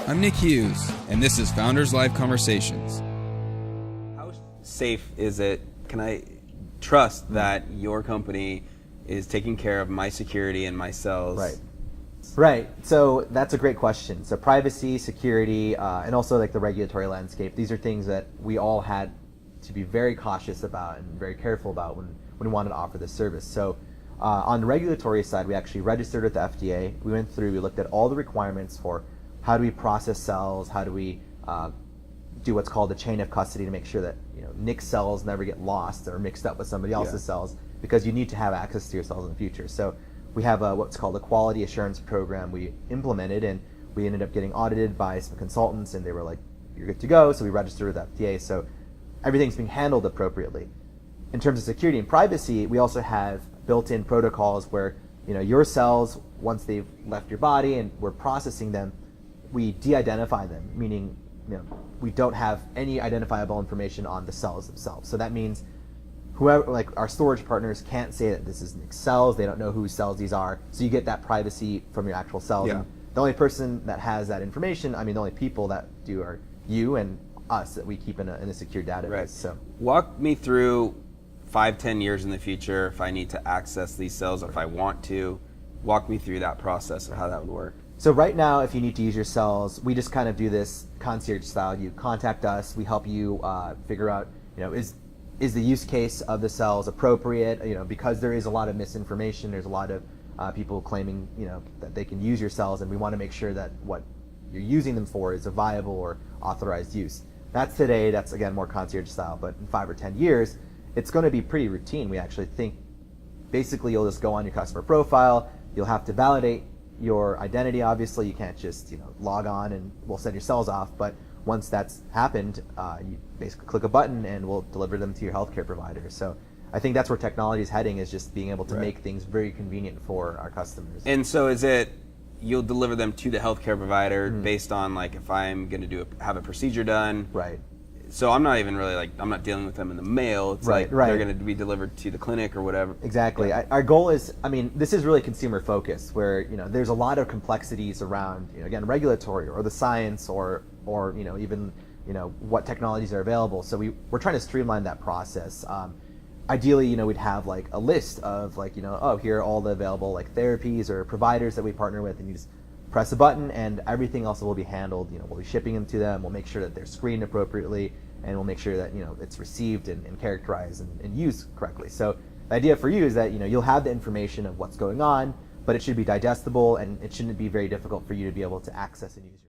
I'm Nick Hughes, and this is Founders Live Conversations. How safe is it? Can I trust that your company is taking care of my security and my cells? Right. So that's a great question. So privacy, security, and also like the regulatory landscape. These are things that we all had to be very cautious about and very careful about when we wanted to offer this service. So on the regulatory side, we actually registered with the FDA. We went through, we looked at all the requirements for how do we process cells, how do we do what's called a chain of custody to make sure that Nick's cells never get lost or mixed up with somebody else's cells, because you need to have access to your cells in the future. So we have what's called a quality assurance program we implemented, and we ended up getting audited by some consultants, and they were like, you're good to go. So we registered with FDA. So everything's being handled appropriately. In terms of security and privacy, we also have built-in protocols where your cells, once they've left your body and we're processing them, we de-identify them, meaning we don't have any identifiable information on the cells themselves. So that means whoever, like our storage partners, can't say that this is Nick's cells. They don't know whose cells these are. So you get that privacy from your actual cells. Yeah. And the only person that has that information, the only people that do are you and us, that we keep in a secure database. Right. So walk me through 5-10 years in the future, if I need to access these cells, or if I want to, walk me through that process of how that would work. So right now, if you need to use your cells, we just kind of do this concierge style. You contact us, we help you figure out, is the use case of the cells appropriate? Because there is a lot of misinformation. There's a lot of people claiming, that they can use your cells, and we want to make sure that what you're using them for is a viable or authorized use. That's today. That's again more concierge style. But in 5 or 10 years, it's going to be pretty routine. We actually think, basically, you'll just go on your customer profile. You'll have to validate your identity. Obviously, you can't just log on and we'll send your cells off. But once that's happened, you basically click a button and we'll deliver them to your healthcare provider. So I think that's where technology is heading, is just being able to make things very convenient for our customers. And so is it, you'll deliver them to the healthcare provider based on like if I'm going to have a procedure done? Right. So I'm not even really I'm not dealing with them in the mail. It's they're going to be delivered to the clinic or whatever. Exactly. Yeah. Our goal is, this is really consumer focused, where there's a lot of complexities around again regulatory or the science or even what technologies are available. So we're trying to streamline that process. Ideally, we'd have like a list of here are all the available therapies or providers that we partner with, and you just press a button and everything else will be handled. We'll be shipping them to them. We'll make sure that they're screened appropriately, and we'll make sure that it's received and characterized and used correctly. So the idea for you is that you'll have the information of what's going on, but it should be digestible, and it shouldn't be very difficult for you to be able to access and use your